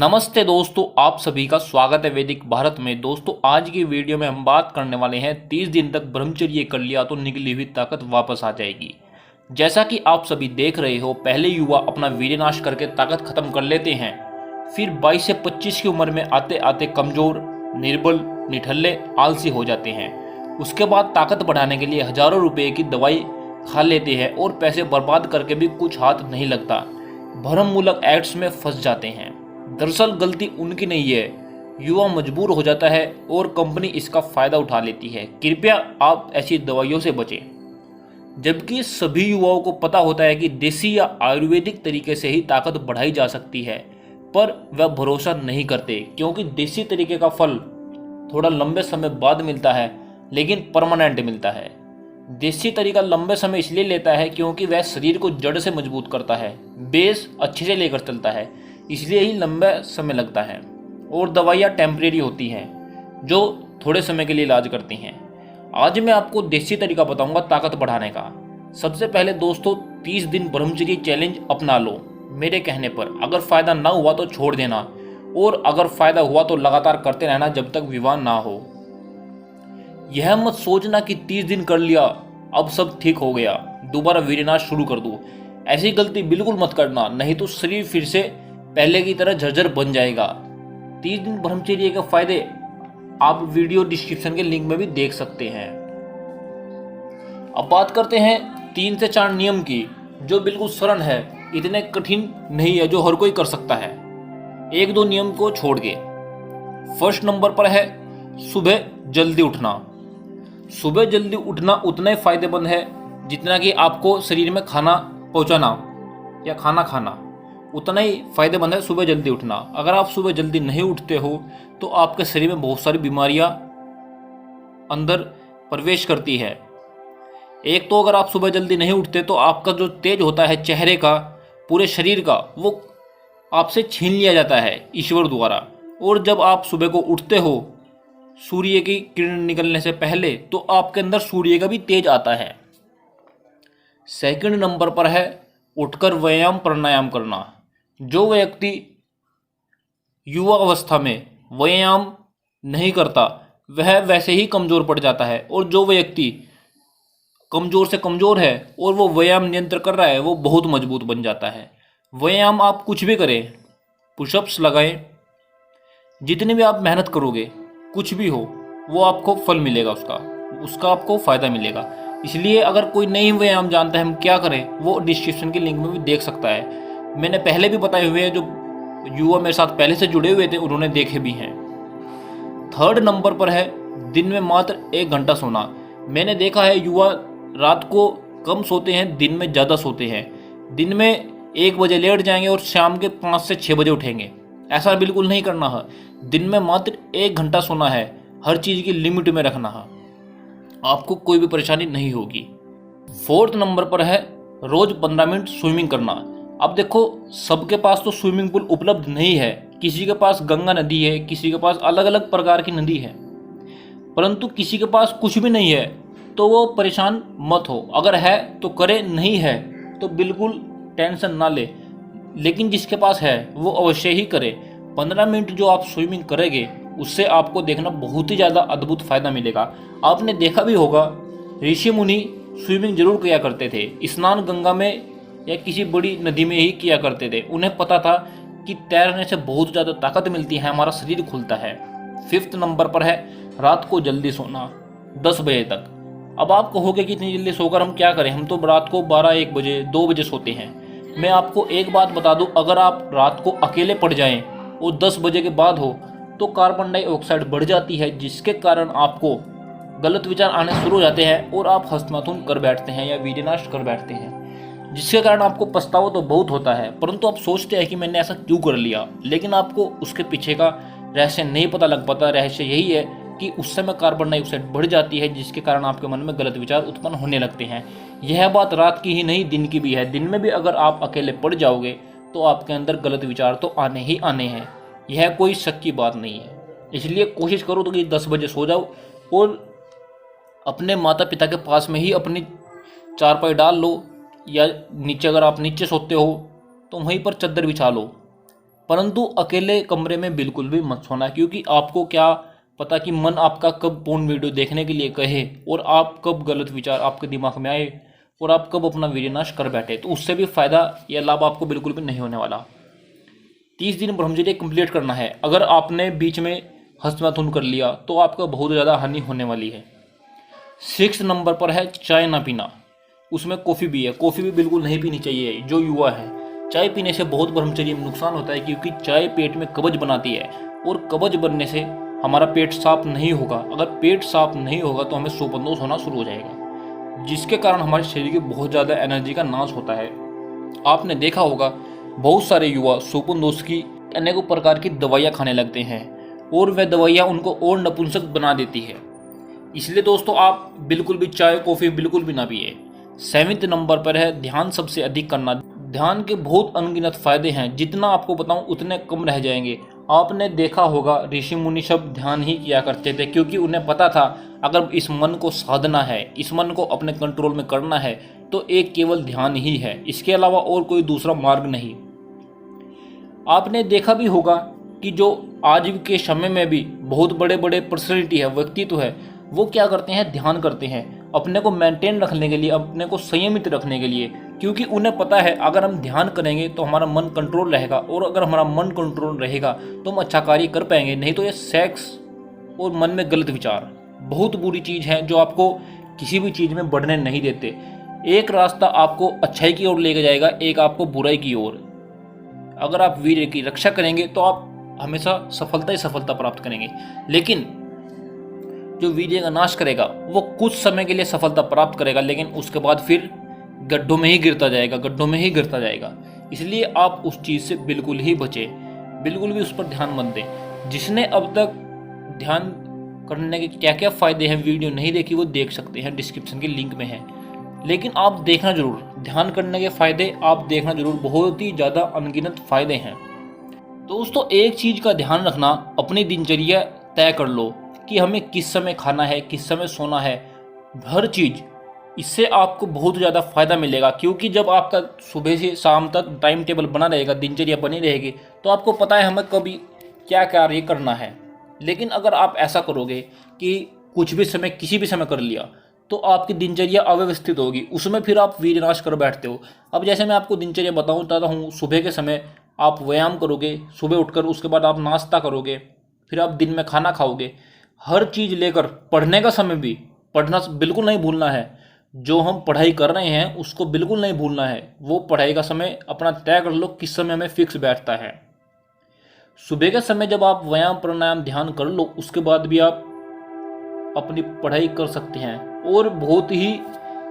नमस्ते दोस्तों, आप सभी का स्वागत है वैदिक भारत में। दोस्तों आज की वीडियो में हम बात करने वाले हैं 30 दिन तक ब्रह्मचर्य कर लिया तो निकली हुई ताकत वापस आ जाएगी। जैसा कि आप सभी देख रहे हो, पहले युवा अपना वीर्यनाश करके ताकत खत्म कर लेते हैं, फिर 22 से 25 की उम्र में आते आते कमजोर, निर्बल, निठल्ले, आलसी हो जाते हैं। उसके बाद ताकत बढ़ाने के लिए हजारों रुपए की दवाई खा लेते हैं और पैसे बर्बाद करके भी कुछ हाथ नहीं लगता, भ्रममूलक एक्ट्स में फंस जाते हैं। दरअसल गलती उनकी नहीं है, युवा मजबूर हो जाता है और कंपनी इसका फायदा उठा लेती है। कृपया आप ऐसी दवाइयों से बचें। जबकि सभी युवाओं को पता होता है कि देसी या आयुर्वेदिक तरीके से ही ताकत बढ़ाई जा सकती है, पर वह भरोसा नहीं करते क्योंकि देसी तरीके का फल थोड़ा लंबे समय बाद मिलता है लेकिन परमानेंट मिलता है। देसी तरीका लंबे समय इसलिए लेता है क्योंकि वह शरीर को जड़ से मजबूत करता है, बेस अच्छे से लेकर चलता है, इसलिए ही लंबा समय लगता है। और दवाइयाँ टेम्परेरी होती हैं जो थोड़े समय के लिए इलाज करती हैं। आज मैं आपको देसी तरीका बताऊंगा ताकत बढ़ाने का। सबसे पहले दोस्तों 30 दिन ब्रह्मचर्य चैलेंज अपना लो मेरे कहने पर। अगर फ़ायदा ना हुआ तो छोड़ देना, और अगर फ़ायदा हुआ तो लगातार करते रहना जब तक विवाह ना हो। यह मत सोचना कि 30 दिन कर लिया अब सब ठीक हो गया, दोबारा वीर्यनाश शुरू कर दूँ। ऐसी गलती बिल्कुल मत करना, नहीं तो शरीर फिर से पहले की तरह झरझर बन जाएगा। 30 दिन ब्रह्मचर्य के फायदे आप वीडियो डिस्क्रिप्शन के लिंक में भी देख सकते हैं। अब बात करते हैं 3 से 4 नियम की, जो बिल्कुल सरल है, इतने कठिन नहीं है, जो हर कोई कर सकता है 1-2 नियम को छोड़ के। फर्स्ट नंबर पर है सुबह जल्दी उठना। सुबह जल्दी उठना उतना ही फायदेमंद है जितना कि आपको शरीर में खाना पहुंचाना या खाना खाना, उतना ही फायदेमंद है सुबह जल्दी उठना। अगर आप सुबह जल्दी नहीं उठते हो तो आपके शरीर में बहुत सारी बीमारियां अंदर प्रवेश करती है। एक तो अगर आप सुबह जल्दी नहीं उठते तो आपका जो तेज होता है चेहरे का, पूरे शरीर का, वो आपसे छीन लिया जाता है ईश्वर द्वारा। और जब आप सुबह को उठते हो सूर्य की किरण निकलने से पहले, तो आपके अंदर सूर्य का भी तेज आता है। सेकंड नंबर पर है उठकर व्यायाम प्राणायाम करना। जो व्यक्ति युवा अवस्था में व्यायाम नहीं करता वह वैसे ही कमज़ोर पड़ जाता है, और जो व्यक्ति कमज़ोर से कमज़ोर है और वो व्यायाम नियंत्रण कर रहा है वो बहुत मजबूत बन जाता है। व्यायाम आप कुछ भी करें, पुशअप्स लगाएं, जितनी भी आप मेहनत करोगे, कुछ भी हो, वो आपको फल मिलेगा, उसका आपको फ़ायदा मिलेगा। इसलिए अगर कोई नई व्यायाम जानता है हम क्या करें, वो डिस्क्रिप्शन के लिंक में भी देख सकता है। मैंने पहले भी बताए हुए हैं, जो युवा मेरे साथ पहले से जुड़े हुए थे उन्होंने देखे भी हैं। थर्ड नंबर पर है दिन में मात्र 1 घंटा सोना। मैंने देखा है युवा रात को कम सोते हैं, दिन में ज़्यादा सोते हैं। दिन में 1 बजे लेट जाएंगे और शाम के 5 से 6 बजे उठेंगे। ऐसा बिल्कुल नहीं करना है। दिन में मात्र 1 घंटा सोना है, हर चीज़ की लिमिट में रखना है, आपको कोई भी परेशानी नहीं होगी। फोर्थ नंबर पर है रोज 15 मिनट स्विमिंग करना। अब देखो, सबके पास तो स्विमिंग पूल उपलब्ध नहीं है, किसी के पास गंगा नदी है, किसी के पास अलग अलग प्रकार की नदी है, परंतु किसी के पास कुछ भी नहीं है तो वो परेशान मत हो। अगर है तो करे, नहीं है तो बिल्कुल टेंशन ना ले, लेकिन जिसके पास है वो अवश्य ही करे। 15 मिनट जो आप स्विमिंग करेंगे उससे आपको देखना बहुत ही ज़्यादा अद्भुत फायदा मिलेगा। आपने देखा भी होगा, ऋषि मुनि स्विमिंग जरूर किया करते थे, स्नान गंगा में या किसी बड़ी नदी में ही किया करते थे। उन्हें पता था कि तैरने से बहुत ज़्यादा ताकत मिलती है, हमारा शरीर खुलता है। 5th नंबर पर है रात को जल्दी सोना, 10 बजे तक। अब आप कहोगे कि इतनी जल्दी सोकर हम क्या करें, हम तो रात को 12-1 बजे 2 बजे सोते हैं। मैं आपको एक बात बता दूं, अगर आप रात को अकेले पड़ जाएं और 10 बजे के बाद हो तो कार्बन डाइऑक्साइड बढ़ जाती है, जिसके कारण आपको गलत विचार आने शुरू हो जाते हैं और आप हस्तमैथुन कर बैठते हैं या वीर्यनाश कर बैठते हैं, जिसके कारण आपको पछतावा तो बहुत होता है, परंतु आप सोचते हैं कि मैंने ऐसा क्यों कर लिया। लेकिन आपको उसके पीछे का रहस्य नहीं पता लग पाता। रहस्य यही है कि उस समय कार्बन डाइऑक्साइड बढ़ जाती है, जिसके कारण आपके मन में गलत विचार उत्पन्न होने लगते हैं। यह बात रात की ही नहीं, दिन की भी है। दिन में भी अगर आप अकेले पड़ जाओगे तो आपके अंदर गलत विचार तो आने ही आने हैं, यह कोई शक की बात नहीं है। इसलिए कोशिश करो तो कि 10 बजे सो जाओ और अपने माता पिता के पास में ही अपनी चारपाई डाल लो, या नीचे अगर आप नीचे सोते हो तो वहीं पर चद्दर बिछा लो। परंतु अकेले कमरे में बिल्कुल भी मत सोना, क्योंकि आपको क्या पता कि मन आपका कब पोर्न वीडियो देखने के लिए कहे और आप कब गलत विचार आपके दिमाग में आए और आप कब अपना वीर्यनाश कर बैठे, तो उससे भी फायदा या लाभ आपको बिल्कुल भी नहीं होने वाला। 30 दिन ब्रह्मचर्य कंप्लीट करना है। अगर आपने बीच में हस्तमैथुन कर लिया तो आपका बहुत ज़्यादा हानि होने वाली है। 6 नंबर पर है चाय ना पीना, उसमें कॉफ़ी भी है। कॉफ़ी भी बिल्कुल नहीं पीनी चाहिए। जो युवा है, चाय पीने से बहुत ब्रह्मचर्य में नुकसान होता है, क्योंकि चाय पेट में कब्ज बनाती है और कब्ज बनने से हमारा पेट साफ नहीं होगा। अगर पेट साफ नहीं होगा तो हमें सोपनदोष होना शुरू हो जाएगा, जिसके कारण हमारे शरीर की बहुत ज़्यादा एनर्जी का नाश होता है। आपने देखा होगा बहुत सारे युवा सोपनदोष की अनेकों प्रकार की दवाइयाँ खाने लगते हैं और वह दवाइयाँ उनको और नपुंसक बना देती है। इसलिए दोस्तों आप बिल्कुल भी चाय कॉफ़ी बिल्कुल भी ना पिए। 7वें नंबर पर है ध्यान सबसे अधिक करना। ध्यान के बहुत अनगिनत फायदे हैं, जितना आपको बताऊं उतने कम रह जाएंगे। आपने देखा होगा ऋषि मुनि सब ध्यान ही किया करते थे, क्योंकि उन्हें पता था अगर इस मन को साधना है, इस मन को अपने कंट्रोल में करना है तो एक केवल ध्यान ही है, इसके अलावा और कोई दूसरा मार्ग नहीं। आपने देखा भी होगा कि जो आज के समय में भी बहुत बड़े बड़े पर्सनैलिटी है, व्यक्तित्व है, वो क्या करते हैं, ध्यान करते हैं अपने को मेंटेन रखने के लिए, अपने को संयमित रखने के लिए, क्योंकि उन्हें पता है अगर हम ध्यान करेंगे तो हमारा मन कंट्रोल रहेगा और अगर हमारा मन कंट्रोल रहेगा तो हम अच्छा कार्य कर पाएंगे। नहीं तो ये सेक्स और मन में गलत विचार बहुत बुरी चीज़ है जो आपको किसी भी चीज़ में बढ़ने नहीं देते। एक रास्ता आपको अच्छाई की ओर लेके जाएगा, एक आपको बुराई की ओर। अगर आप वीर्य की रक्षा करेंगे तो आप हमेशा सफलता ही सफलता प्राप्त करेंगे, लेकिन जो वीर्य का नाश करेगा वो कुछ समय के लिए सफलता प्राप्त करेगा, लेकिन उसके बाद फिर गड्ढों में ही गिरता जाएगा, गड्ढों में ही गिरता जाएगा। इसलिए आप उस चीज़ से बिल्कुल ही बचें, बिल्कुल भी उस पर ध्यान मत दें। जिसने अब तक ध्यान करने के क्या क्या फ़ायदे हैं वीडियो नहीं देखी, वो देख सकते हैं, डिस्क्रिप्शन के लिंक में है। लेकिन आप देखना जरूर, ध्यान करने के फ़ायदे आप देखना जरूर, बहुत ही ज़्यादा अनगिनत फ़ायदे हैं। दोस्तों एक चीज़ का ध्यान रखना, अपनी दिनचर्या तय कर लो कि हमें किस समय खाना है, किस समय सोना है, हर चीज़। इससे आपको बहुत ज़्यादा फ़ायदा मिलेगा, क्योंकि जब आपका सुबह से शाम तक टाइम टेबल बना रहेगा, दिनचर्या बनी रहेगी, तो आपको पता है हमें कभी क्या कार्य करना है। लेकिन अगर आप ऐसा करोगे कि कुछ भी समय किसी भी समय कर लिया, तो आपकी दिनचर्या अव्यवस्थित होगी, उसमें फिर आप वीरनाश कर बैठते हो। अब जैसे मैं आपको दिनचर्या बताता हूँ, सुबह के समय आप व्यायाम करोगे, सुबह उठकर उसके बाद आप नाश्ता करोगे, फिर आप दिन में खाना खाओगे, हर चीज़ लेकर पढ़ने का समय भी पढ़ना बिल्कुल नहीं भूलना है। जो हम पढ़ाई कर रहे हैं उसको बिल्कुल नहीं भूलना है। वो पढ़ाई का समय अपना तय कर लो किस समय हमें फिक्स बैठता है। सुबह के समय जब आप व्यायाम प्राणायाम ध्यान कर लो, उसके बाद भी आप अपनी पढ़ाई कर सकते हैं और बहुत ही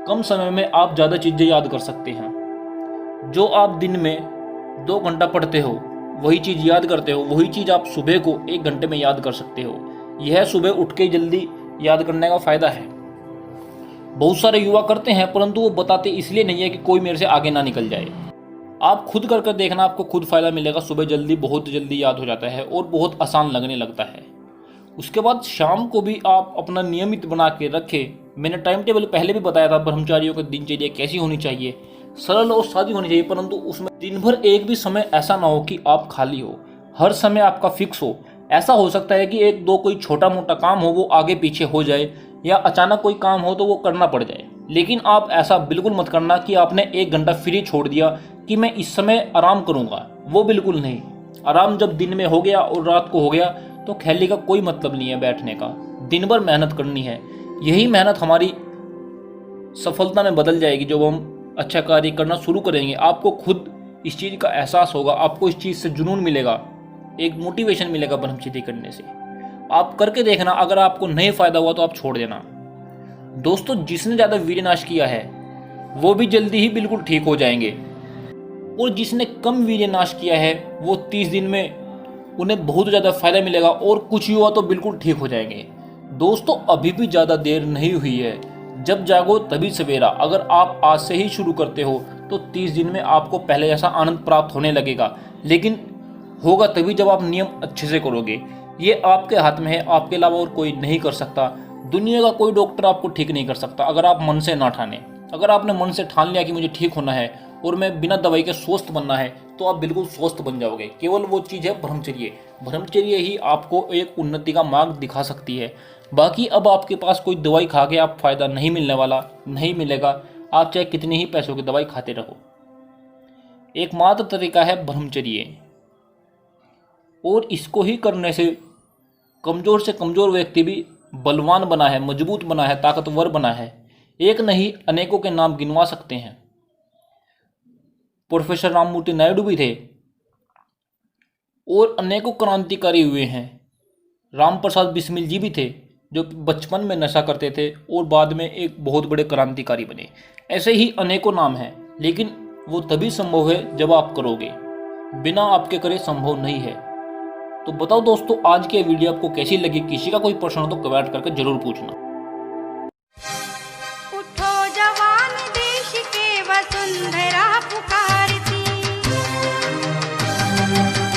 कम समय में आप ज़्यादा चीज़ें याद कर सकते हैं। जो आप दिन में 2 घंटा पढ़ते हो वही चीज़ याद करते हो, वही चीज़ आप सुबह को 1 घंटे में याद कर सकते हो। यह सुबह उठ के जल्दी याद करने का फ़ायदा है। बहुत सारे युवा करते हैं परंतु वो बताते इसलिए नहीं है कि कोई मेरे से आगे ना निकल जाए। आप खुद कर देखना, आपको खुद फ़ायदा मिलेगा। सुबह जल्दी बहुत जल्दी याद हो जाता है और बहुत आसान लगने लगता है। उसके बाद शाम को भी आप अपना नियमित बना के रखें। मैंने टाइम टेबल पहले भी बताया था ब्रह्मचारियों की दिनचर्या कैसी होनी चाहिए, सरल और सादी होनी चाहिए, परंतु उसमें दिन भर एक भी समय ऐसा ना हो कि आप खाली हो। हर समय आपका फिक्स हो। ऐसा हो सकता है कि 1-2 कोई छोटा मोटा काम हो वो आगे पीछे हो जाए, या अचानक कोई काम हो तो वो करना पड़ जाए, लेकिन आप ऐसा बिल्कुल मत करना कि आपने 1 घंटा फ्री छोड़ दिया कि मैं इस समय आराम करूंगा। वो बिल्कुल नहीं। आराम जब दिन में हो गया और रात को हो गया तो खैली का कोई मतलब नहीं है बैठने का। दिन भर मेहनत करनी है। यही मेहनत हमारी सफलता में बदल जाएगी। जब हम अच्छा कार्य करना शुरू करेंगे, आपको खुद इस चीज़ का एहसास होगा, आपको इस चीज़ से जुनून मिलेगा, एक मोटिवेशन मिलेगा ब्रह्मचर्य करने से। आप करके देखना, अगर आपको नहीं फायदा हुआ तो आप छोड़ देना। दोस्तों जिसने ज़्यादा वीर्यनाश किया है वो भी जल्दी ही बिल्कुल ठीक हो जाएंगे, और जिसने कम वीर्यनाश किया है वो 30 दिन में उन्हें बहुत ज़्यादा फायदा मिलेगा, और कुछ युवा तो बिल्कुल ठीक हो जाएंगे। दोस्तों अभी भी ज़्यादा देर नहीं हुई है, जब जागो तभी सवेरा। अगर आप आज से ही शुरू करते हो तो 30 दिन में आपको पहले जैसा आनंद प्राप्त होने लगेगा, लेकिन होगा तभी जब आप नियम अच्छे से करोगे। ये आपके हाथ में है, आपके अलावा और कोई नहीं कर सकता। दुनिया का कोई डॉक्टर आपको ठीक नहीं कर सकता अगर आप मन से ना ठाने। अगर आपने मन से ठान लिया कि मुझे ठीक होना है और मैं बिना दवाई के स्वस्थ बनना है, तो आप बिल्कुल स्वस्थ बन जाओगे। केवल वो चीज़ है ब्रह्मचर्य। ब्रह्मचर्य ही आपको एक उन्नति का मार्ग दिखा सकती है। बाकी अब आपके पास कोई दवाई खा के आप फायदा नहीं मिलने वाला, नहीं मिलेगा। आप चाहे कितनी ही पैसों की दवाई खाते रहो। एकमात्र तरीका है ब्रह्मचर्य, और इसको ही करने से कमजोर व्यक्ति भी बलवान बना है, मजबूत बना है, ताकतवर बना है। एक नहीं अनेकों के नाम गिनवा सकते हैं। प्रोफेसर राममूर्ति नायडू भी थे और अनेकों क्रांतिकारी हुए हैं। रामप्रसाद बिस्मिल जी भी थे जो बचपन में नशा करते थे और बाद में एक बहुत बड़े क्रांतिकारी बने। ऐसे ही अनेकों नाम हैं, लेकिन वो तभी संभव है जब आप करोगे। बिना आपके करे संभव नहीं है। तो बताओ दोस्तों, आज की वीडियो आपको कैसी लगी? किसी का कोई प्रश्न हो तो कमेंट करके जरूर पूछना। उठो जवान, देश के वसुंधरा पुकारती।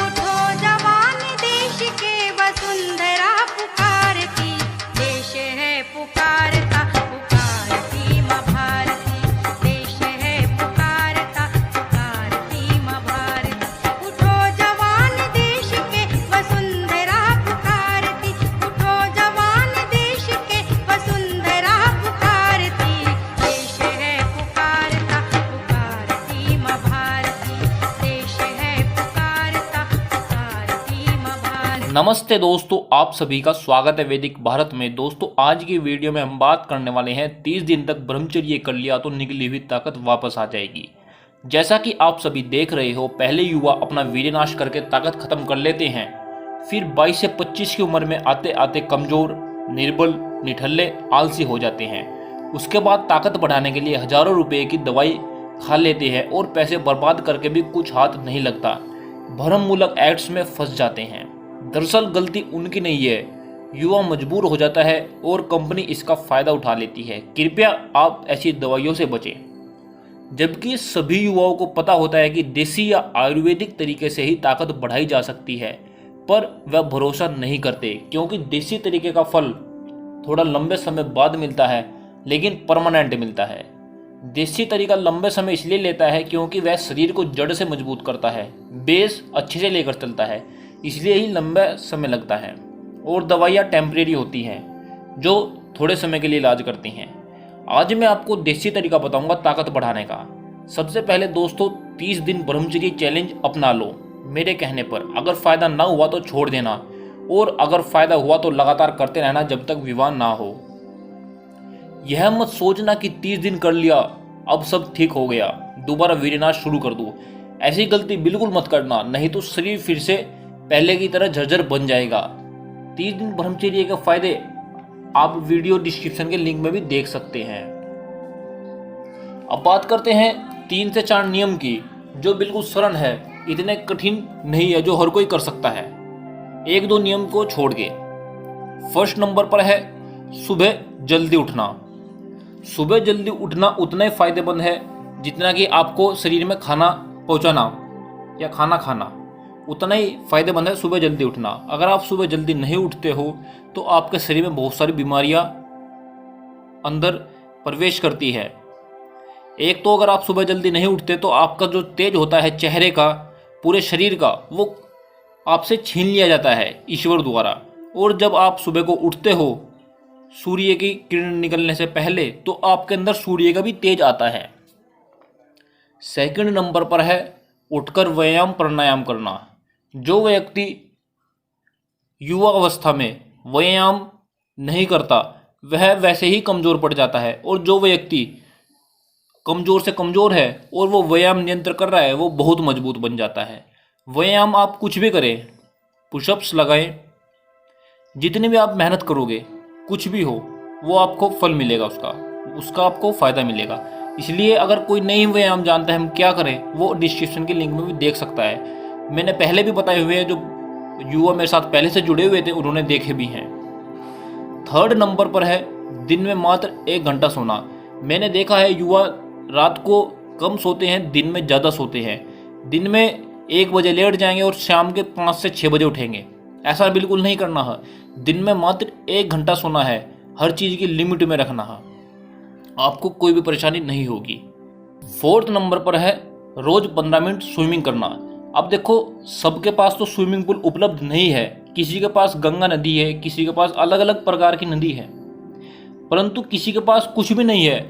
उठो जवान, देश के वसुंधरा पुकारती। देश है पुकारता, पुकारती माँ भारती। देश है पुकारता, पुकारती माँ भारती। उठो जवान, देश के वसुंधरा पुकारती। उठो जवान, देश के वसुंधरा पुकारती। देश है पुकारता, पुकारती माँ भारती। देश है पुकारता, पुकारती माँ भारती। नमस्ते दोस्तों, आप सभी का स्वागत है वैदिक भारत में। दोस्तों, आज की वीडियो में हम बात करने वाले हैं 30 दिन तक ब्रह्मचर्य कर लिया तो निकली हुई ताकत वापस आ जाएगी। जैसा कि आप सभी देख रहे हो, पहले युवा अपना वीर्यनाश करके ताकत खत्म कर लेते हैं, फिर 22 से 25 की उम्र में आते आते कमजोर, निर्बल, निठल्ले, आलसी हो जाते हैं। उसके बाद ताकत बढ़ाने के लिए हजारों रुपए की दवाई खा लेते हैं और पैसे बर्बाद करके भी कुछ हाथ नहीं लगता। भ्रममूलक एक्ट्स में फंस जाते हैं। दरअसल गलती उनकी नहीं है, युवा मजबूर हो जाता है और कंपनी इसका फायदा उठा लेती है। कृपया आप ऐसी दवाइयों से बचें। जबकि सभी युवाओं को पता होता है कि देसी या आयुर्वेदिक तरीके से ही ताकत बढ़ाई जा सकती है, पर वह भरोसा नहीं करते, क्योंकि देसी तरीके का फल थोड़ा लंबे समय बाद मिलता है, लेकिन परमानेंट मिलता है। देसी तरीका लंबे समय इसलिए लेता है क्योंकि वह शरीर को जड़ से मजबूत करता है, बेस अच्छे से लेकर चलता है, इसलिए ही लंबा समय लगता है। और दवाइयाँ टेम्परेरी होती हैं जो थोड़े समय के लिए इलाज करती हैं। आज मैं आपको देसी तरीका बताऊंगा ताकत बढ़ाने का। सबसे पहले दोस्तों, 30 दिन ब्रह्मचर्य चैलेंज अपना लो मेरे कहने पर। अगर फ़ायदा ना हुआ तो छोड़ देना, और अगर फ़ायदा हुआ तो लगातार करते रहना जब तक विवाह ना हो। यह मत सोचना कि 30 दिन कर लिया अब सब ठीक हो गया, दोबारा वीर्यनाश शुरू कर दूं। ऐसी गलती बिल्कुल मत करना, नहीं तो शरीर फिर से पहले की तरह झरझर बन जाएगा। 30 दिन ब्रह्मचर्य के फायदे आप वीडियो डिस्क्रिप्शन के लिंक में भी देख सकते हैं। अब बात करते हैं 3 से 4 नियम की, जो बिल्कुल सरल है, इतने कठिन नहीं है, जो हर कोई कर सकता है 1-2 नियम को छोड़ के। फर्स्ट नंबर पर है सुबह जल्दी उठना। सुबह जल्दी उठना उतना ही फायदेमंद है जितना कि आपको शरीर में खाना पहुंचाना या खाना खाना, उतना ही फायदेमंद है सुबह जल्दी उठना। अगर आप सुबह जल्दी नहीं उठते हो तो आपके शरीर में बहुत सारी बीमारियां अंदर प्रवेश करती है। एक तो अगर आप सुबह जल्दी नहीं उठते तो आपका जो तेज होता है चेहरे का, पूरे शरीर का, वो आपसे छीन लिया जाता है ईश्वर द्वारा। और जब आप सुबह को उठते हो सूर्य की किरण निकलने से पहले, तो आपके अंदर सूर्य का भी तेज आता है। सेकंड नंबर पर है उठकर व्यायाम प्राणायाम करना। जो व्यक्ति युवा अवस्था में व्यायाम नहीं करता वह वैसे ही कमजोर पड़ जाता है, और जो व्यक्ति कमजोर से कमजोर है और वो व्यायाम नियंत्रण कर रहा है वो बहुत मजबूत बन जाता है। व्यायाम आप कुछ भी करें, पुशअप्स लगाएं, जितनी भी आप मेहनत करोगे, कुछ भी हो, वो आपको फल मिलेगा, उसका आपको फ़ायदा मिलेगा। इसलिए अगर कोई नई व्यायाम जानता है हम क्या करें, वो डिस्क्रिप्शन के लिंक में भी देख सकता है। मैंने पहले भी बताए हुए हैं, जो युवा मेरे साथ पहले से जुड़े हुए थे उन्होंने देखे भी हैं। थर्ड नंबर पर है दिन में मात्र 1 घंटा सोना। मैंने देखा है युवा रात को कम सोते हैं, दिन में ज़्यादा सोते हैं। दिन में 1 बजे लेट जाएंगे और शाम के 5 से 6 बजे उठेंगे। ऐसा बिल्कुल नहीं करना है। दिन में मात्र 1 घंटा सोना है। हर चीज़ की लिमिट में रखना है, आपको कोई भी परेशानी नहीं होगी। 4th नंबर पर है रोज 15 मिनट स्विमिंग करना। अब देखो, सबके पास तो स्विमिंग पूल उपलब्ध नहीं है, किसी के पास गंगा नदी है, किसी के पास अलग अलग प्रकार की नदी है, परंतु किसी के पास कुछ भी नहीं है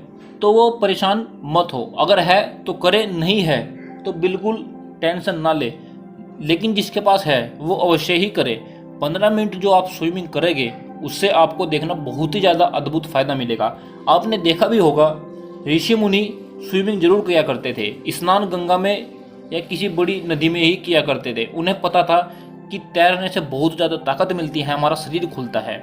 तो वो परेशान मत हो। अगर है तो करे, नहीं है तो बिल्कुल टेंशन ना ले, लेकिन जिसके पास है वो अवश्य ही करे। 15 मिनट जो आप स्विमिंग करेंगे उससे आपको देखना बहुत ही ज़्यादा अद्भुत फायदा मिलेगा। आपने देखा भी होगा, ऋषि मुनि स्विमिंग जरूर किया करते थे, स्नान गंगा में या किसी बड़ी नदी में ही किया करते थे। उन्हें पता था कि तैरने से बहुत ज़्यादा ताकत मिलती है, हमारा शरीर खुलता है।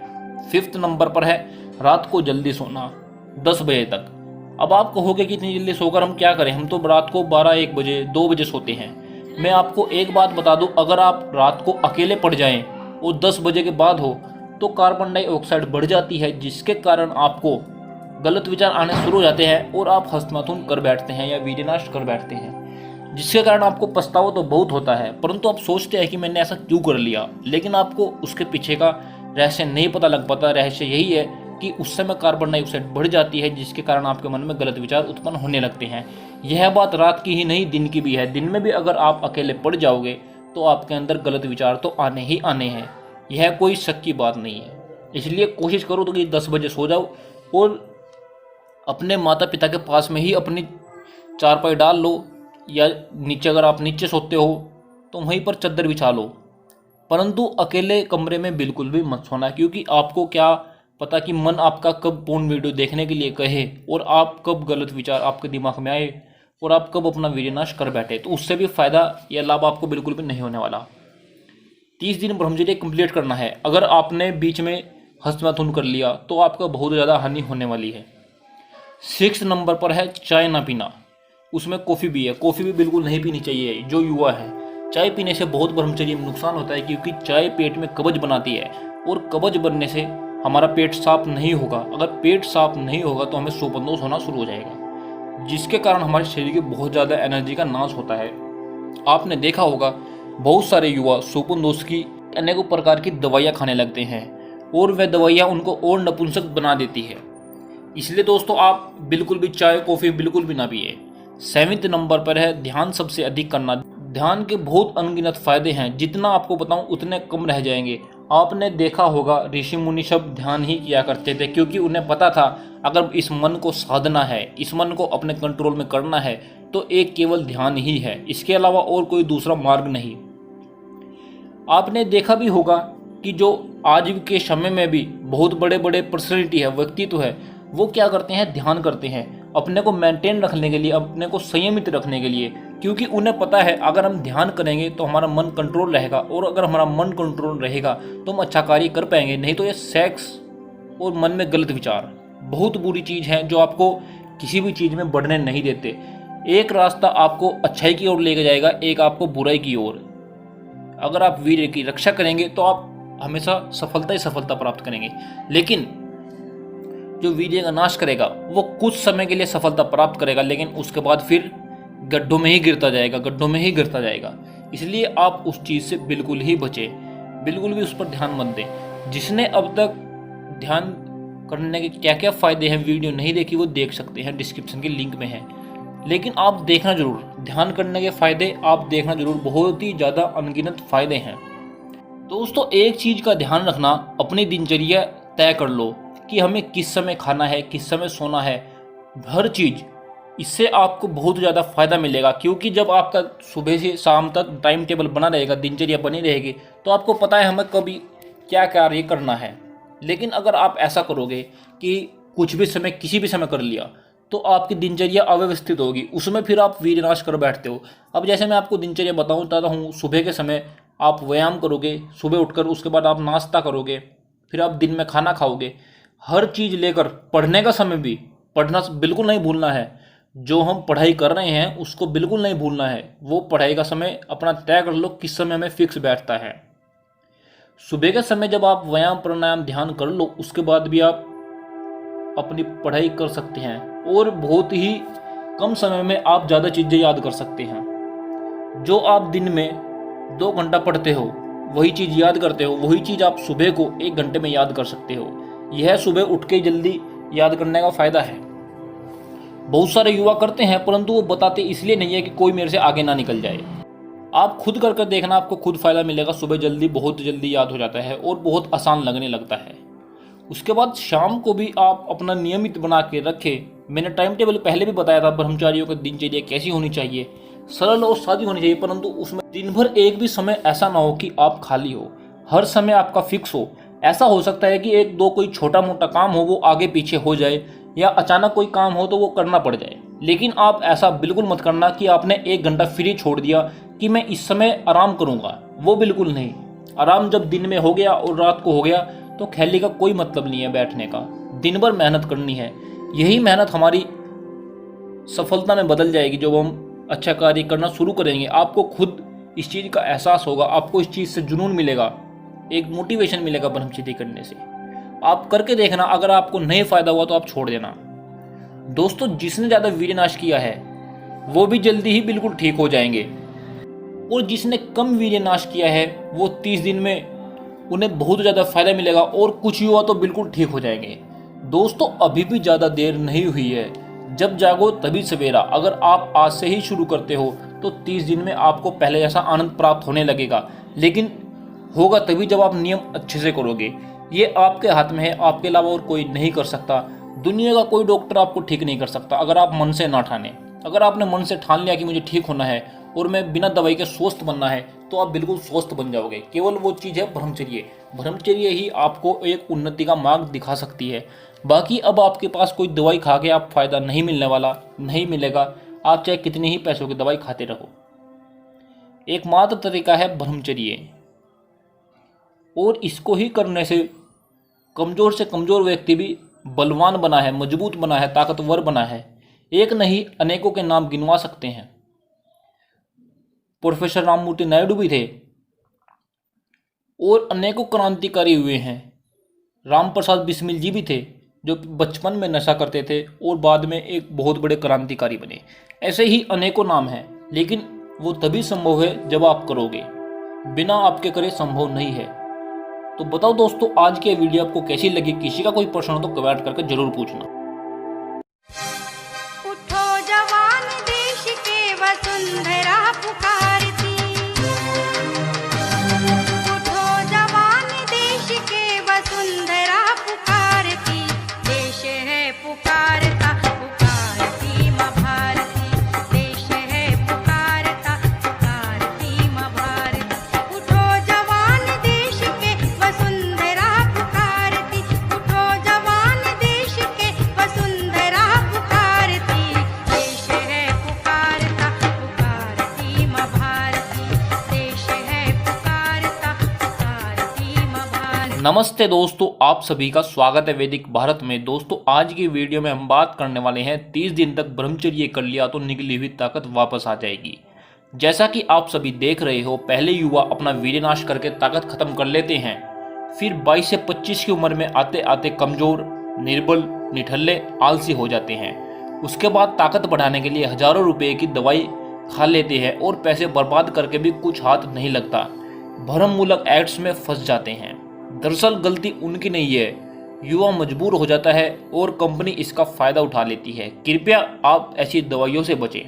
5th नंबर पर है रात को जल्दी सोना, 10 बजे तक। अब आप कहोगे कि इतनी जल्दी सोकर हम क्या करें, हम तो रात को 12-1 बजे 2 बजे सोते हैं। मैं आपको एक बात बता दूं, अगर आप रात को अकेले पड़ जाएं और 10 बजे के बाद हो तो कार्बन डाइऑक्साइड बढ़ जाती है, जिसके कारण आपको गलत विचार आने शुरू हो जाते हैं और आप हस्तमैथुन कर बैठते हैं या वीर्यनाश कर बैठते हैं, जिसके कारण आपको पछतावा तो बहुत होता है, परंतु आप सोचते हैं कि मैंने ऐसा क्यों कर लिया। लेकिन आपको उसके पीछे का रहस्य नहीं पता लग पाता। रहस्य यही है कि उस समय कार्बन डाइऑक्साइड बढ़ जाती है, जिसके कारण आपके मन में गलत विचार उत्पन्न होने लगते हैं। यह बात रात की ही नहीं, दिन की भी है। दिन में भी अगर आप अकेले पड़ जाओगे तो आपके अंदर गलत विचार तो आने ही आने हैं, यह कोई शक की बात नहीं है। इसलिए कोशिश करो तो कि 10 बजे सो जाओ और अपने माता पिता के पास में ही अपनी चारपाई डाल लो, या नीचे अगर आप नीचे सोते हो तो वहीं पर चद्दर बिछा लो, परंतु अकेले कमरे में बिल्कुल भी मत सोना, क्योंकि आपको क्या पता कि मन आपका कब पोर्न वीडियो देखने के लिए कहे और आप कब गलत विचार आपके दिमाग में आए और आप कब अपना वीर्यनाश कर बैठे। तो उससे भी फायदा या लाभ आपको बिल्कुल भी नहीं होने वाला। 30 दिन ब्रह्मचर्य कंप्लीट करना है। अगर आपने बीच में हस्तमैथुन कर लिया तो आपका बहुत ज़्यादा हानि होने वाली है। 6 नंबर पर है चाय ना पीना, उसमें कॉफ़ी भी है। कॉफ़ी भी बिल्कुल नहीं पीनी चाहिए जो युवा है। चाय पीने से बहुत ब्रह्मचर्य में नुकसान होता है, क्योंकि चाय पेट में कब्ज बनाती है और कब्ज बनने से हमारा पेट साफ नहीं होगा। अगर पेट साफ नहीं होगा तो हमें सोपनदोष होना शुरू हो जाएगा, जिसके कारण हमारे शरीर की बहुत ज़्यादा एनर्जी का नाश होता है। आपने देखा होगा बहुत सारे युवा सोपनदोष की अनेकों प्रकार की दवाइयाँ खाने लगते हैं और वह दवाइयाँ उनको और नपुंसक बना देती है। इसलिए दोस्तों आप बिल्कुल भी चाय कॉफ़ी बिल्कुल भी ना पिए। 7वें नंबर पर है ध्यान सबसे अधिक करना। ध्यान के बहुत अनगिनत फायदे हैं, जितना आपको बताऊं उतने कम रह जाएंगे। आपने देखा होगा ऋषि मुनि सब ध्यान ही किया करते थे, क्योंकि उन्हें पता था अगर इस मन को साधना है, इस मन को अपने कंट्रोल में करना है तो एक केवल ध्यान ही है, इसके अलावा और कोई दूसरा मार्ग नहीं। आपने देखा भी होगा कि जो आज के समय में भी बहुत बड़े बड़े पर्सनैलिटी है, व्यक्तित्व है, वो क्या करते हैं, ध्यान करते हैं अपने को मेंटेन रखने के लिए, अपने को संयमित रखने के लिए, क्योंकि उन्हें पता है अगर हम ध्यान करेंगे तो हमारा मन कंट्रोल रहेगा, और अगर हमारा मन कंट्रोल रहेगा तो हम अच्छा कार्य कर पाएंगे। नहीं तो ये सेक्स और मन में गलत विचार बहुत बुरी चीज़ है, जो आपको किसी भी चीज़ में बढ़ने नहीं देते। एक रास्ता आपको अच्छाई की ओर लेके जाएगा, एक आपको बुराई की ओर। अगर आप वीर्य की रक्षा करेंगे तो आप हमेशा सफलता ही सफलता प्राप्त करेंगे, लेकिन जो वीर्य का नाश करेगा वो कुछ समय के लिए सफलता प्राप्त करेगा, लेकिन उसके बाद फिर गड्ढों में ही गिरता जाएगा, गड्ढों में ही गिरता जाएगा। इसलिए आप उस चीज़ से बिल्कुल ही बचें, बिल्कुल भी उस पर ध्यान मत दें। जिसने अब तक ध्यान करने के क्या क्या फ़ायदे हैं वीडियो नहीं देखी वो देख सकते हैं, डिस्क्रिप्शन के लिंक में है। लेकिन आप देखना जरूर, ध्यान करने के फ़ायदे आप देखना जरूर, बहुत ही ज़्यादा अनगिनत फ़ायदे हैं। दोस्तों एक चीज़ का ध्यान रखना, अपनी दिनचर्या तय कर लो कि हमें किस समय खाना है, किस समय सोना है, हर चीज़। इससे आपको बहुत ज़्यादा फ़ायदा मिलेगा, क्योंकि जब आपका सुबह से शाम तक टाइम टेबल बना रहेगा, दिनचर्या बनी रहेगी, तो आपको पता है हमें कभी क्या कार्य करना है। लेकिन अगर आप ऐसा करोगे कि कुछ भी समय किसी भी समय कर लिया तो आपकी दिनचर्या अव्यवस्थित होगी, उसमें फिर आप वीर्यनाश कर बैठते हो। अब जैसे मैं आपको दिनचर्या बताता हूँ, सुबह के समय आप व्यायाम करोगे, सुबह उठकर उसके बाद आप नाश्ता करोगे, फिर आप दिन में खाना खाओगे, हर चीज़ लेकर पढ़ने का समय भी पढ़ना बिल्कुल नहीं भूलना है। जो हम पढ़ाई कर रहे हैं उसको बिल्कुल नहीं भूलना है। वो पढ़ाई का समय अपना तय कर लो किस समय हमें फिक्स बैठता है। सुबह के समय जब आप व्यायाम प्राणायाम ध्यान कर लो, उसके बाद भी आप अपनी पढ़ाई कर सकते हैं और बहुत ही कम समय में आप ज़्यादा चीज़ें याद कर सकते हैं। जो आप दिन में 2 घंटा पढ़ते हो वही चीज़ याद करते हो, वही चीज़ आप सुबह को 1 घंटे में याद कर सकते हो। यह सुबह उठ के जल्दी याद करने का फ़ायदा है। बहुत सारे युवा करते हैं, परंतु वो बताते इसलिए नहीं है कि कोई मेरे से आगे ना निकल जाए। आप खुद करके देखना, आपको खुद फ़ायदा मिलेगा। सुबह जल्दी, बहुत जल्दी याद हो जाता है और बहुत आसान लगने लगता है। उसके बाद शाम को भी आप अपना नियमित बना के रखें। मैंने टाइम टेबल पहले भी बताया था, ब्रह्मचारियों की दिनचर्या कैसी होनी चाहिए, सरल और सादी होनी चाहिए, परंतु उसमें दिन भर एक भी समय ऐसा ना हो कि आप खाली हो। हर समय आपका फिक्स हो। ऐसा हो सकता है कि एक दो कोई छोटा मोटा काम हो वो आगे पीछे हो जाए, या अचानक कोई काम हो तो वो करना पड़ जाए, लेकिन आप ऐसा बिल्कुल मत करना कि आपने 1 घंटा फ्री छोड़ दिया कि मैं इस समय आराम करूंगा। वो बिल्कुल नहीं। आराम जब दिन में हो गया और रात को हो गया तो खैली का कोई मतलब नहीं है बैठने का। दिन भर मेहनत करनी है। यही मेहनत हमारी सफलता में बदल जाएगी। जब हम अच्छा कार्य करना शुरू करेंगे, आपको खुद इस चीज़ का एहसास होगा, आपको इस चीज़ से जुनून मिलेगा, एक मोटिवेशन मिलेगा ब्रह्मचर्य करने से। आप करके देखना, अगर आपको नहीं फायदा हुआ तो आप छोड़ देना। दोस्तों, जिसने ज़्यादा वीर्यनाश किया है वो भी जल्दी ही बिल्कुल ठीक हो जाएंगे, और जिसने कम वीर्यनाश किया है वो 30 दिन में उन्हें बहुत ज़्यादा फायदा मिलेगा, और कुछ हुआ तो बिल्कुल ठीक हो जाएंगे। दोस्तों, अभी भी ज़्यादा देर नहीं हुई है। जब जागो तभी सवेरा। अगर आप आज से ही शुरू करते हो तो 30 दिन में आपको पहले जैसा आनंद प्राप्त होने लगेगा, लेकिन होगा तभी जब आप नियम अच्छे से करोगे। ये आपके हाथ में है, आपके अलावा और कोई नहीं कर सकता। दुनिया का कोई डॉक्टर आपको ठीक नहीं कर सकता अगर आप मन से ना ठाने। अगर आपने मन से ठान लिया कि मुझे ठीक होना है और मैं बिना दवाई के स्वस्थ बनना है, तो आप बिल्कुल स्वस्थ बन जाओगे। केवल वो चीज़ है ब्रह्मचर्य। ब्रह्मचर्य ही आपको एक उन्नति का मार्ग दिखा सकती है। बाकी अब आपके पास कोई दवाई खा के आप फायदा नहीं मिलने वाला, नहीं मिलेगा। आप चाहे कितने ही पैसों की दवाई खाते रहो। एकमात्र तरीका है ब्रह्मचर्य, और इसको ही करने से कमज़ोर व्यक्ति भी बलवान बना है, मजबूत बना है, ताकतवर बना है। एक नहीं अनेकों के नाम गिनवा सकते हैं। प्रोफेसर राममूर्ति नायडू भी थे, और अनेकों क्रांतिकारी हुए हैं। राम प्रसाद बिस्मिल जी भी थे, जो बचपन में नशा करते थे और बाद में एक बहुत बड़े क्रांतिकारी बने। ऐसे ही अनेकों नाम हैं, लेकिन वो तभी संभव है जब आप करोगे। बिना आपके करे संभव नहीं है। तो बताओ दोस्तों, आज की वीडियो आपको कैसी लगी? किसी का कोई प्रश्न हो तो कमेंट करके जरूर पूछना। उठो जवान, देश के वसुंधरा पुकारती। उठो जवान, देश के वसुंधरा पुकारती। देश है पुकारता, पुकारती माँ भारती। देश है पुकारता, पुकारती माँ भारती। उठो जवान, देश के वसुंधरा पुकारती। उठो जवान, देश के वसुंधरा पुकारती। देश है पुकारता, पुकारती माँ भारती। देश है पुकारता, पुकारती माँ भारती। नमस्ते दोस्तों, आप सभी का स्वागत है वैदिक भारत में। दोस्तों, आज की वीडियो में हम बात करने वाले हैं 30 दिन तक ब्रह्मचर्य कर लिया तो निकली हुई ताकत वापस आ जाएगी। जैसा कि आप सभी देख रहे हो, पहले युवा अपना वीर्यनाश करके ताकत खत्म कर लेते हैं, फिर 22 से 25 की उम्र में आते आते कमजोर, निर्बल, निठल्ले, आलसी हो जाते हैं। उसके बाद ताकत बढ़ाने के लिए हजारों रुपए की दवाई खा लेते हैं और पैसे बर्बाद करके भी कुछ हाथ नहीं लगता। भ्रममूलक एड्स में फंस जाते हैं। दरअसल गलती उनकी नहीं है, युवा मजबूर हो जाता है और कंपनी इसका फायदा उठा लेती है। कृपया आप ऐसी दवाइयों से बचें।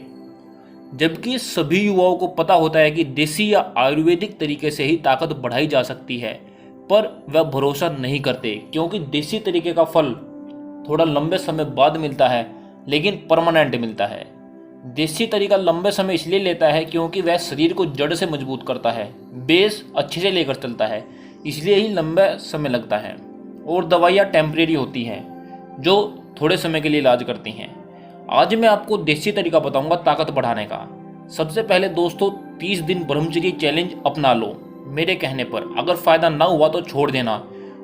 जबकि सभी युवाओं को पता होता है कि देसी या आयुर्वेदिक तरीके से ही ताकत बढ़ाई जा सकती है, पर वह भरोसा नहीं करते, क्योंकि देसी तरीके का फल थोड़ा लंबे समय बाद मिलता है, लेकिन परमानेंट मिलता है। देसी तरीका लंबे समय इसलिए लेता है क्योंकि वह शरीर को जड़ से मजबूत करता है, बेस अच्छे से लेकर चलता है, इसलिए ही लंबा समय लगता है। और दवाइयाँ टेम्परेरी होती हैं, जो थोड़े समय के लिए इलाज करती हैं। आज मैं आपको देसी तरीका बताऊंगा ताकत बढ़ाने का। सबसे पहले दोस्तों, 30 दिन ब्रह्मचर्य चैलेंज अपना लो मेरे कहने पर। अगर फ़ायदा ना हुआ तो छोड़ देना,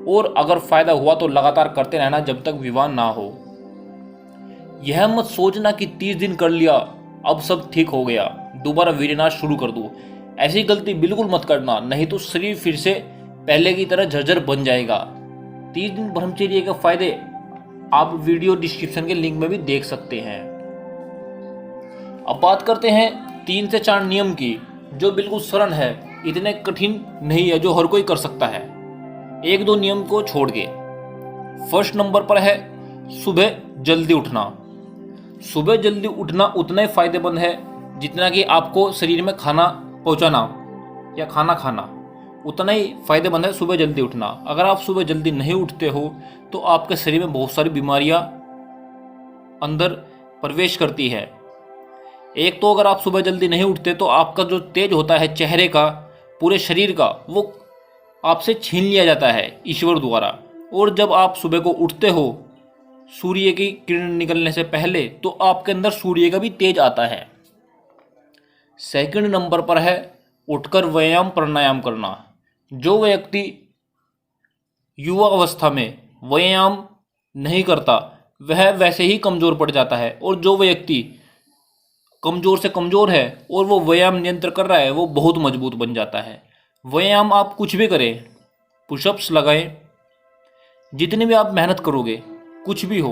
और अगर फ़ायदा हुआ तो लगातार करते रहना जब तक विवाह ना हो। यह मत सोचना कि 30 दिन कर लिया अब सब ठीक हो गया, दोबारा वीर्यनाश शुरू कर दूँ। ऐसी गलती बिल्कुल मत करना, नहीं तो शरीर फिर से पहले की तरह झरझर बन जाएगा। 30 दिन ब्रह्मचर्य के फायदे आप वीडियो डिस्क्रिप्शन के लिंक में भी देख सकते हैं। अब बात करते हैं 3 से 4 नियम की, जो बिल्कुल सरल है, इतने कठिन नहीं है, जो हर कोई कर सकता है 1-2 नियम को छोड़ के। फर्स्ट नंबर पर है सुबह जल्दी उठना। सुबह जल्दी उठना उतना ही फायदेमंद है जितना कि आपको शरीर में खाना पहुंचाना या खाना खाना उतना ही फायदेमंद है सुबह जल्दी उठना। अगर आप सुबह जल्दी नहीं उठते हो तो आपके शरीर में बहुत सारी बीमारियां अंदर प्रवेश करती है। एक तो अगर आप सुबह जल्दी नहीं उठते तो आपका जो तेज होता है चेहरे का, पूरे शरीर का, वो आपसे छीन लिया जाता है ईश्वर द्वारा। और जब आप सुबह को उठते हो सूर्य की किरण निकलने से पहले तो आपके अंदर सूर्य का भी तेज आता है। सेकंड नंबर पर है उठकर व्यायाम प्राणायाम करना। जो व्यक्ति युवा अवस्था में व्यायाम नहीं करता वह वैसे ही कमज़ोर पड़ जाता है, और जो व्यक्ति कमज़ोर से कमज़ोर है और वो व्यायाम नियंत्रण कर रहा है वो बहुत मजबूत बन जाता है। व्यायाम आप कुछ भी करें, पुशअप्स लगाएं, जितनी भी आप मेहनत करोगे कुछ भी हो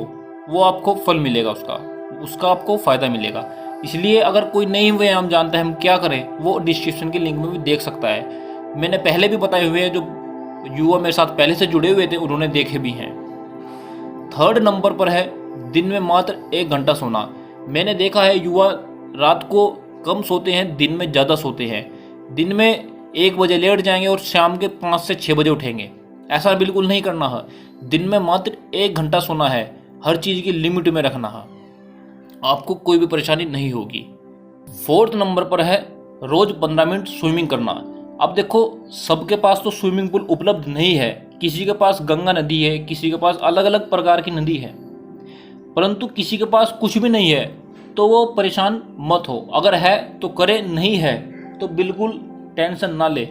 वो आपको फल मिलेगा, उसका आपको फ़ायदा मिलेगा। इसलिए अगर कोई नई व्यायाम जानता है हम क्या करें वो डिस्क्रिप्शन की लिंक में भी देख सकता है। मैंने पहले भी बताए हुए हैं, जो युवा मेरे साथ पहले से जुड़े हुए थे उन्होंने देखे भी हैं। थर्ड नंबर पर है दिन में मात्र 1 घंटा सोना। मैंने देखा है युवा रात को कम सोते हैं, दिन में ज़्यादा सोते हैं। दिन में 1 बजे लेट जाएंगे और शाम के 5 से 6 बजे उठेंगे। ऐसा बिल्कुल नहीं करना है। दिन में मात्र 1 घंटा सोना है, हर चीज़ की लिमिट में रखना है, आपको कोई भी परेशानी नहीं होगी। फोर्थ नंबर पर है रोज 15 मिनट स्विमिंग करना। अब देखो सबके पास तो स्विमिंग पूल उपलब्ध नहीं है, किसी के पास गंगा नदी है, किसी के पास अलग अलग प्रकार की नदी है, परंतु किसी के पास कुछ भी नहीं है तो वो परेशान मत हो। अगर है तो करे, नहीं है तो बिल्कुल टेंशन ना ले,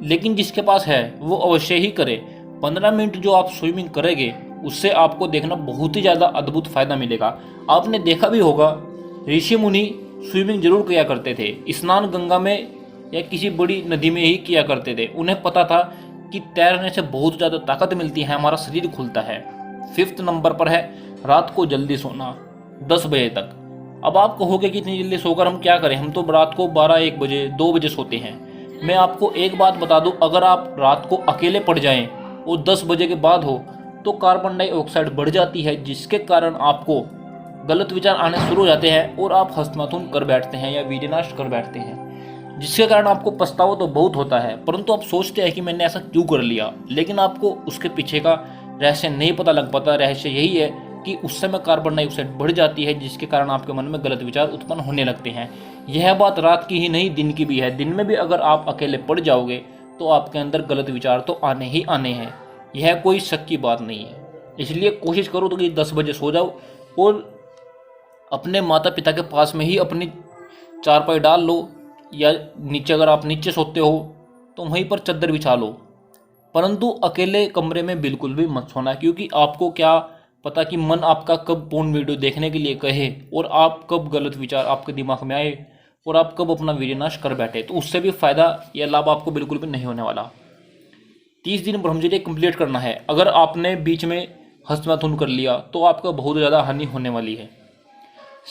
लेकिन जिसके पास है वो अवश्य ही करे। 15 मिनट जो आप स्विमिंग करेंगे उससे आपको देखना बहुत ही ज़्यादा अद्भुत फायदा मिलेगा। आपने देखा भी होगा ऋषि मुनि स्विमिंग जरूर किया करते थे, स्नान गंगा में या किसी बड़ी नदी में ही किया करते थे। उन्हें पता था कि तैरने से बहुत ज़्यादा ताकत मिलती है, हमारा शरीर खुलता है। 5th नंबर पर है रात को जल्दी सोना 10 बजे तक। अब आप कहोगे कि इतनी जल्दी सोकर हम क्या करें, हम तो रात को 12-1 बजे 2 बजे सोते हैं। मैं आपको एक बात बता दूं, अगर आप रात को अकेले पड़ जाएं और 10 बजे के बाद हो तो कार्बन डाइऑक्साइड बढ़ जाती है, जिसके कारण आपको गलत विचार आने शुरू हो जाते हैं और आप हस्तमैथुन कर बैठते हैं या वीर्यनाश कर बैठते हैं, जिसके कारण आपको पछतावा तो बहुत होता है, परंतु आप सोचते हैं कि मैंने ऐसा क्यों कर लिया। लेकिन आपको उसके पीछे का रहस्य नहीं पता लग पाता। रहस्य यही है कि उस समय कार्बन डाइऑक्साइड बढ़ जाती है, जिसके कारण आपके मन में गलत विचार उत्पन्न होने लगते हैं। यह बात रात की ही नहीं दिन की भी है। दिन में भी अगर आप अकेले पड़ जाओगे तो आपके अंदर गलत विचार तो आने ही आने हैं, यह कोई शक की बात नहीं है। इसलिए कोशिश करो तो कि 10 बजे सो जाओ और अपने माता पिता के पास में ही अपनी चारपाई डाल लो, या नीचे अगर आप नीचे सोते हो तो वहीं पर चद्दर बिछा लो, परंतु अकेले कमरे में बिल्कुल भी मत सोना, क्योंकि आपको क्या पता कि मन आपका कब पोर्न वीडियो देखने के लिए कहे और आप कब गलत विचार आपके दिमाग में आए और आप कब अपना वीर्यनाश कर बैठे, तो उससे भी फायदा या लाभ आपको बिल्कुल भी नहीं होने वाला। 30 दिन ब्रह्मचर्य कंप्लीट करना है। अगर आपने बीच में हस्तमैथुन कर लिया तो आपका बहुत ज़्यादा हानि होने वाली है।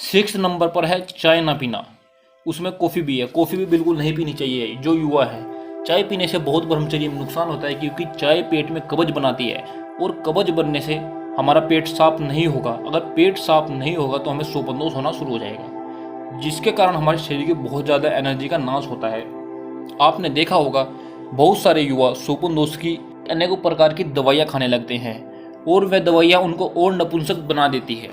6 नंबर पर है चाय ना पीना, उसमें कॉफ़ी भी है। कॉफ़ी भी बिल्कुल नहीं पीनी चाहिए जो युवा है। चाय पीने से बहुत ब्रह्मचर्य में नुकसान होता है, क्योंकि चाय पेट में कब्ज बनाती है और कब्ज बनने से हमारा पेट साफ नहीं होगा। अगर पेट साफ नहीं होगा तो हमें सोपनदोष होना शुरू हो जाएगा, जिसके कारण हमारे शरीर की बहुत ज़्यादा एनर्जी का नाश होता है। आपने देखा होगा बहुत सारे युवा सोपनदोष की अनेकों प्रकार की दवाइयाँ खाने लगते हैं और वह दवाइयाँ उनको और नपुंसक बना देती है।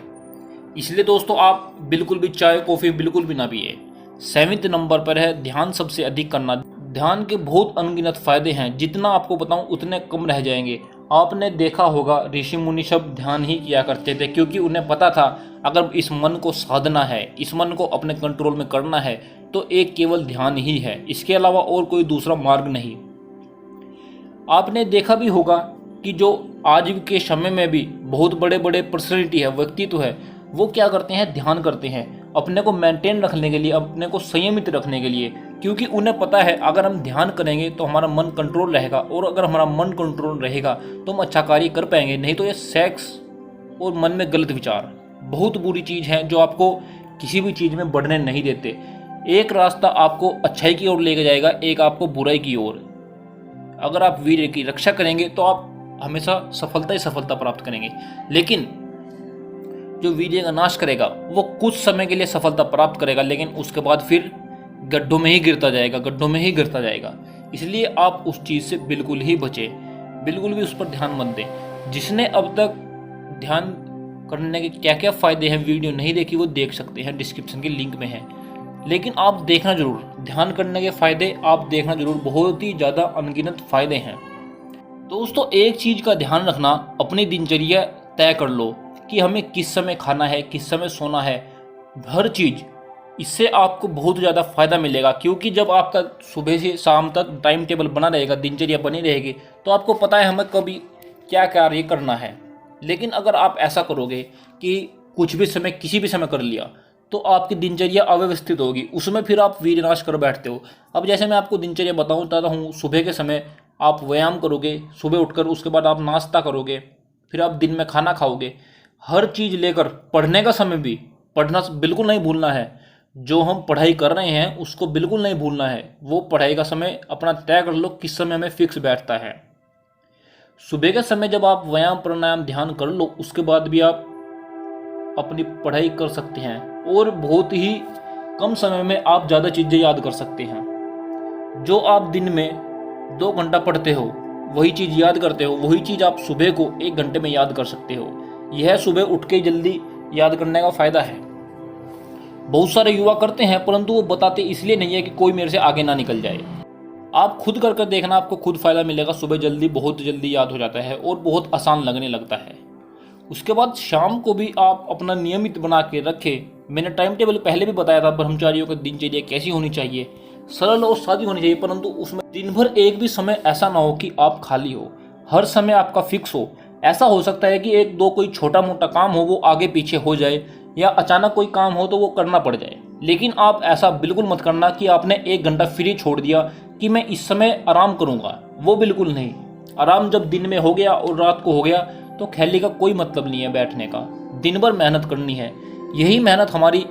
इसलिए दोस्तों आप बिल्कुल भी चाय कॉफ़ी बिल्कुल भी ना पिए। 7वें नंबर पर है ध्यान सबसे अधिक करना। ध्यान के बहुत अनगिनत फायदे हैं, जितना आपको बताऊं उतने कम रह जाएंगे। आपने देखा होगा ऋषि मुनि सब ध्यान ही किया करते थे, क्योंकि उन्हें पता था अगर इस मन को साधना है, इस मन को अपने कंट्रोल में करना है तो एक केवल ध्यान ही है, इसके अलावा और कोई दूसरा मार्ग नहीं। आपने देखा भी होगा कि जो आज के समय में भी बहुत बड़े बड़े पर्सनैलिटी है, व्यक्तित्व है, वो क्या करते हैं, ध्यान करते हैं अपने को मेंटेन रखने के लिए, अपने को संयमित रखने के लिए, क्योंकि उन्हें पता है अगर हम ध्यान करेंगे तो हमारा मन कंट्रोल रहेगा, और अगर हमारा मन कंट्रोल रहेगा तो हम अच्छा कार्य कर पाएंगे। नहीं तो ये सेक्स और मन में गलत विचार बहुत बुरी चीज़ है जो आपको किसी भी चीज़ में बढ़ने नहीं देते। एक रास्ता आपको अच्छाई की ओर लेके जाएगा, एक आपको बुराई की ओर। अगर आप वीर्य की रक्षा करेंगे तो आप हमेशा सफलता ही सफलता प्राप्त करेंगे, लेकिन जो वीर्य का नाश करेगा वो कुछ समय के लिए सफलता प्राप्त करेगा, लेकिन उसके बाद फिर गड्ढों में ही गिरता जाएगा, गड्ढों में ही गिरता जाएगा। इसलिए आप उस चीज़ से बिल्कुल ही बचें, बिल्कुल भी उस पर ध्यान मत दें। जिसने अब तक ध्यान करने के क्या क्या फ़ायदे हैं वीडियो नहीं देखी वो देख सकते हैं, डिस्क्रिप्शन के लिंक में है। लेकिन आप देखना जरूर, ध्यान करने के फ़ायदे आप देखना जरूर, बहुत ही ज़्यादा अनगिनत फ़ायदे हैं। दोस्तों एक चीज़ का ध्यान रखना, अपनी दिनचर्या तय कर लो कि हमें किस समय खाना है, किस समय सोना है, हर चीज़। इससे आपको बहुत ज़्यादा फ़ायदा मिलेगा, क्योंकि जब आपका सुबह से शाम तक टाइम टेबल बना रहेगा, दिनचर्या बनी रहेगी, तो आपको पता है हमें कभी क्या कार्य करना है। लेकिन अगर आप ऐसा करोगे कि कुछ भी समय किसी भी समय कर लिया, तो आपकी दिनचर्या अव्यवस्थित होगी, उसमें फिर आप वीरनाश कर बैठते हो। अब जैसे मैं आपको दिनचर्या बताता हूँ, सुबह के समय आप व्यायाम करोगे, सुबह उठकर उसके बाद आप नाश्ता करोगे, फिर आप दिन में खाना खाओगे, हर चीज़ लेकर पढ़ने का समय भी, पढ़ना बिल्कुल नहीं भूलना है। जो हम पढ़ाई कर रहे हैं उसको बिल्कुल नहीं भूलना है। वो पढ़ाई का समय अपना तय कर लो किस समय हमें फिक्स बैठता है। सुबह के समय जब आप व्यायाम प्राणायाम ध्यान कर लो, उसके बाद भी आप अपनी पढ़ाई कर सकते हैं और बहुत ही कम समय में आप ज़्यादा चीज़ें याद कर सकते हैं। जो आप दिन में 2 घंटा पढ़ते हो वही चीज़ याद करते हो, वही चीज़ आप सुबह को 1 घंटे में याद कर सकते हो। यह सुबह उठ के जल्दी याद करने का फ़ायदा है। बहुत सारे युवा करते हैं, परंतु वो बताते इसलिए नहीं है कि कोई मेरे से आगे ना निकल जाए। आप खुद करके देखना, आपको खुद फ़ायदा मिलेगा। सुबह जल्दी, बहुत जल्दी याद हो जाता है और बहुत आसान लगने लगता है। उसके बाद शाम को भी आप अपना नियमित बना के रखें। मैंने टाइम टेबल पहले भी बताया था, ब्रह्मचारियों की दिनचर्या कैसी होनी चाहिए, सरल और सादी होनी चाहिए, परंतु उसमें दिन भर एक भी समय ऐसा ना हो कि आप खाली हो। हर समय आपका फिक्स हो। ऐसा हो सकता है कि 1-2 कोई छोटा मोटा काम हो वो आगे पीछे हो जाए, या अचानक कोई काम हो तो वो करना पड़ जाए। लेकिन आप ऐसा बिल्कुल मत करना कि आपने 1 घंटा फ्री छोड़ दिया कि मैं इस समय आराम करूँगा, वो बिल्कुल नहीं। आराम जब दिन में हो गया और रात को हो गया तो खैली का कोई मतलब नहीं है बैठने का। दिन भर मेहनत करनी है, यही मेहनत हमारी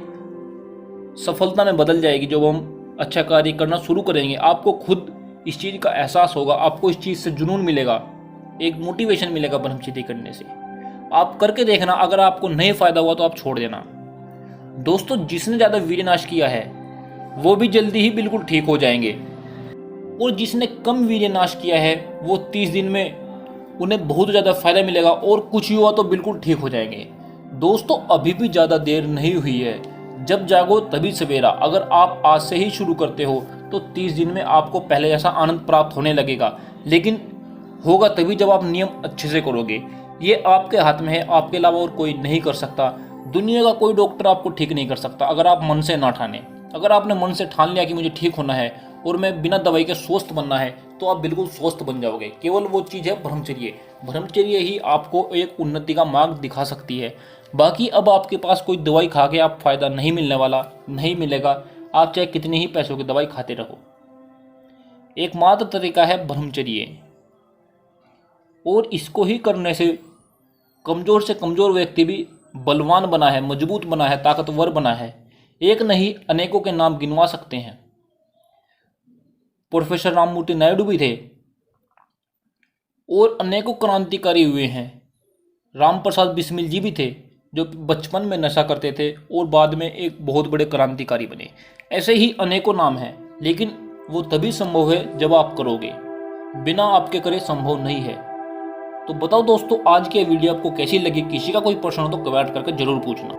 सफलता में बदल जाएगी। जब हम अच्छा कार्य करना शुरू करेंगे, आपको खुद इस चीज़ का एहसास होगा, आपको इस चीज़ से जुनून मिलेगा, एक मोटिवेशन मिलेगा ब्रह्मचर्य करने से। आप करके देखना, अगर आपको नहीं फ़ायदा हुआ तो आप छोड़ देना। दोस्तों जिसने ज़्यादा वीर्यनाश किया है वो भी जल्दी ही बिल्कुल ठीक हो जाएंगे, और जिसने कम वीर्यनाश किया है वो 30 दिन में उन्हें बहुत ज़्यादा फायदा मिलेगा, और कुछ युवा तो बिल्कुल ठीक हो जाएंगे। दोस्तों अभी भी ज़्यादा देर नहीं हुई है, जब जागो तभी सवेरा। अगर आप आज से ही शुरू करते हो तो 30 दिन में आपको पहले जैसा आनंद प्राप्त होने लगेगा। लेकिन होगा तभी जब आप नियम अच्छे से करोगे। ये आपके हाथ में है, आपके अलावा और कोई नहीं कर सकता। दुनिया का कोई डॉक्टर आपको ठीक नहीं कर सकता अगर आप मन से ना ठाने। अगर आपने मन से ठान लिया कि मुझे ठीक होना है और मैं बिना दवाई के स्वस्थ बनना है, तो आप बिल्कुल स्वस्थ बन जाओगे। केवल वो चीज़ है ब्रह्मचर्य। ब्रह्मचर्य ही आपको एक उन्नति का मार्ग दिखा सकती है। बाकी अब आपके पास कोई दवाई खा के आप फ़ायदा नहीं मिलने वाला, नहीं मिलेगा। आप चाहे कितनी ही पैसों की दवाई खाते रहो। एकमात्र तरीका है ब्रह्मचर्य, और इसको ही करने से कमज़ोर व्यक्ति भी बलवान बना है, मजबूत बना है, ताकतवर बना है। एक नहीं अनेकों के नाम गिनवा सकते हैं। प्रोफेसर राममूर्ति नायडू भी थे और अनेकों क्रांतिकारी हुए हैं। राम प्रसाद बिस्मिल जी भी थे जो बचपन में नशा करते थे और बाद में एक बहुत बड़े क्रांतिकारी बने। ऐसे ही अनेकों नाम हैं, लेकिन वो तभी संभव है जब आप करोगे। बिना आपके करे संभव नहीं है। तो बताओ दोस्तों, आज की वीडियो आपको कैसी लगी? किसी का कोई प्रश्न हो तो कमेंट करके जरूर पूछना।